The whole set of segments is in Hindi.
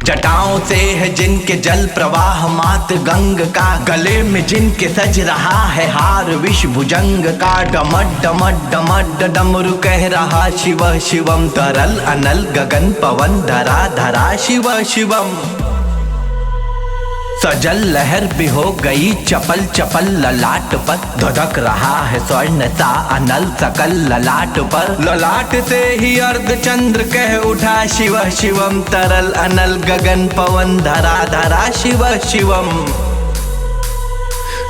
जटाओं से है जिनके जल प्रवाह मात गंग का, गले में जिनके सज रहा है हार विष भुजंग का। डमड डमड डमड डमरू कह रहा शिव शिवम, तरल अनल गगन पवन धरा धरा शिव शिवम। सजल लहर भी हो गई चपल चपल ललाट पर, धधक रहा है स्वर्ण सा अनल सकल ललाट पर। ललाट से ही अर्ध चंद्र कह उठा शिव शिवम, तरल अनल गगन पवन धरा धरा शिव शिवम।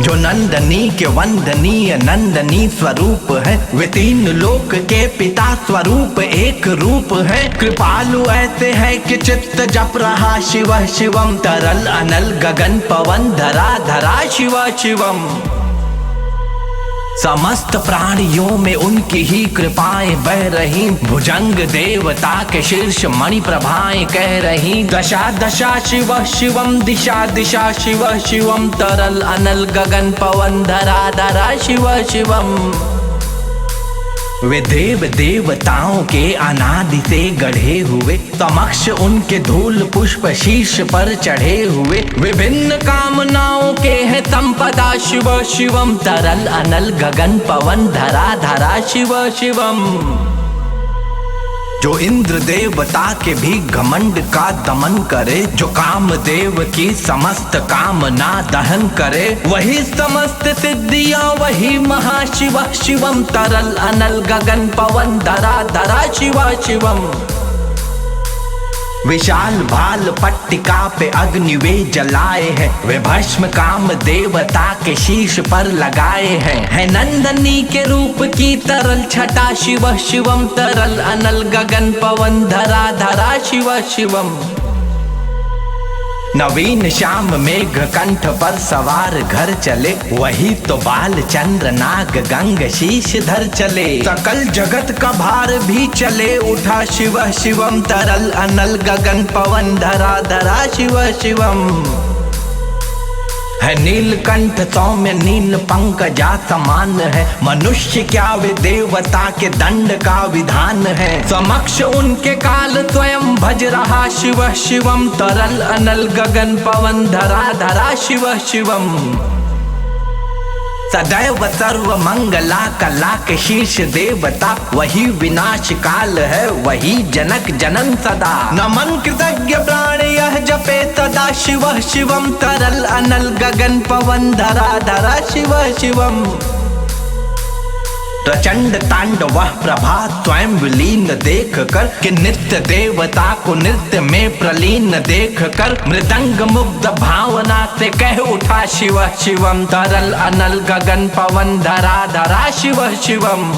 जो नंदनी के वंदनीय नंदनी स्वरूप है, वे तीन लोक के पिता स्वरूप एक रूप है। कृपालु ऐसे है कि चित्त जप रहा शिव शिवम, तरल अनल गगन पवन धरा धरा शिव शिवम। समस्त प्राणियों में उनकी ही कृपाएं बह रही, भुजंग देवता के शीर्ष मणि प्रभाएं कह रही। दशा दशा शिव शिवम, दिशा दिशा शिव शिवम, तरल अनल गगन पवन धरा धरा शिव शिवम। वे देव देवताओं के अनादि से गढ़े हुए, समक्ष उनके धूल पुष्प शीर्ष पर चढ़े हुए। विभिन्न कामनाओं के हैं संपदा शिव शिवम, तरल अनल गगन पवन धरा धरा शिव शिवम। जो इंद्र देवता के भी घमंड का दमन करे, जो कामदेव की समस्त कामना दहन करे, वही समस्त सिद्धियां वही महाशिव शिवम, तरल अनल गगन पवन धरा धरा शिव शिवम। विशाल भाल पट्टिका पे अग्नि वे जलाए हैं, वे भस्म काम देवता के शीर्ष पर लगाए हैं। है नंदनी के रूप की तरल छटा शिव शिवम, तरल अनल गगन पवन धरा धरा शिव शिवम। नवीन श्याम मेघ कंठ पर सवार घर चले, वही तो बाल चंद्र नाग गंग शीश धर चले। सकल जगत का भार भी चले उठा शिव शिवम, तरल अनल गगन पवन धरा धरा शिव शिवम। है नीलकंठ सौम्य नील पंकजा समान है, मनुष्य क्या वे देवता के दंड का विधान है। समक्ष उनके काल स्वयं भज रहा शिव शिवम, तरल अनल गगन पवन धरा धरा शिव शिवम। सदैव सर्व मंगला कला के शीर्ष देवता, वही विनाश काल है वही जनक जनन सदा। नमन कृतज्ञ प्राण यह जपे सदा शिव शिवम, तरल अनल गगन पवन धरा धरा शिव शिवम। प्रचंड तांडव प्रभा स्वयं विलीन देख कर, कि नित्य देवता को नृत्य में प्रलीन देख कर। मृदंग मुग्ध भावना से कह उठा शिव शिवम, तरल अनल गगन पवन धरा धरा शिव शिवम।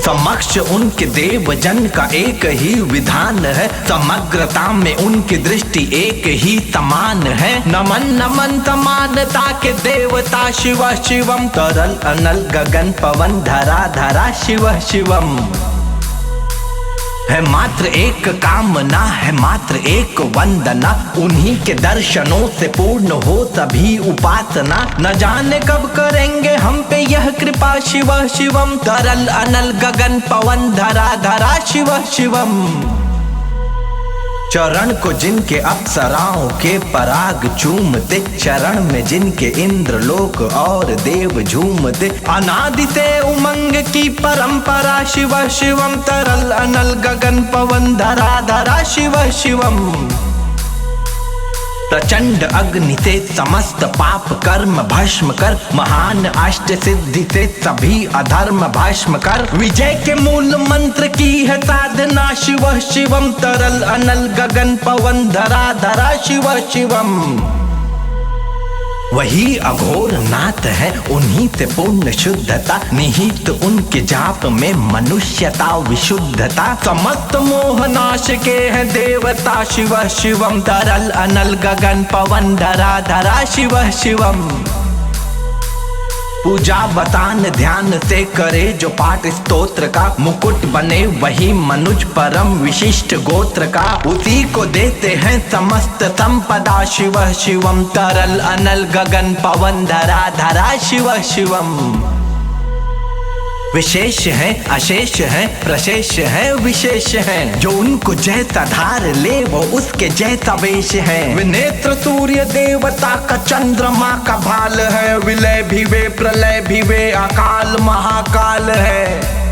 समक्ष उनके देव जन का एक ही विधान है, समग्रता में उनकी दृष्टि एक ही समान है। नमन नमन समानता के देवता शिव शिवम, तरल अनल गगन पवन धरा धरा शिव शिवम। है मात्र एक कामना है मात्र एक वंदना, उन्हीं के दर्शनों से पूर्ण हो सभी उपासना। न जाने कब करेंगे हम पे यह कृपा शिव शिवम, तरल अनल गगन पवन धरा धरा शिव शिवम। चरण को जिनके अप्सराओं के पराग चूमते, चरण में जिनके इंद्रलोक और देव झूमते। अनादि से उमंग की परंपरा शिव शिवम, तरल अनल गगन पवन धरा धरा शिव शिवम। प्रचंड अग्नि से समस्त पाप कर्म भस्म कर, महान अष्ट सिद्धि से सभी अधर्म भस्म कर। विजय के मूल मंत्र की है साधना शिव शिवम, तरल अनल गगन पवन धरा धरा शिव शिवम। वही अघोर नाथ है उन्हीं से पूर्ण शुद्धता, निहित उनके जाप में मनुष्यता विशुद्धता। समस्त मोह नाश के हैं देवता शिव शिवम, तरल अनल गगन पवन धरा धरा शिव शिवम। पूजा बतान ध्यान से करे जो पाठ स्तोत्र का, मुकुट बने वही मनुज परम विशिष्ट गोत्र का। उसी को देते हैं समस्त संपदा शिव शिवम, तरल अनल गगन पवन धरा धरा शिव शिवम। विशेष है, अशेष है, प्रशेष है, विशेष है। जो उनको जैसा धार ले वो उसके जैसा वेश है। विनेत्र सूर्य देवता का चंद्रमा का भाल है। विलय भी वे प्रलय भी वे अकाल महाकाल है।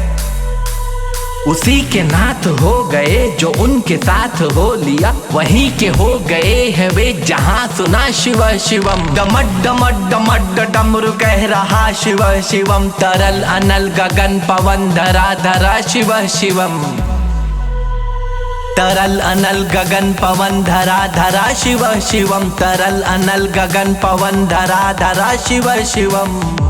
उसी के नाथ हो गए जो उनके साथ हो लिया, वहीं के हो गए हैं वे जहां सुना शिव शिवम। डमड डमड डमड डमरू कह रहा शिव शिवम। तरल अनल गगन पवन धरा धरा शिव शिवम। तरल अनल गगन पवन धरा धरा शिव शिवम। तरल अनल गगन पवन धरा धरा शिव शिवम।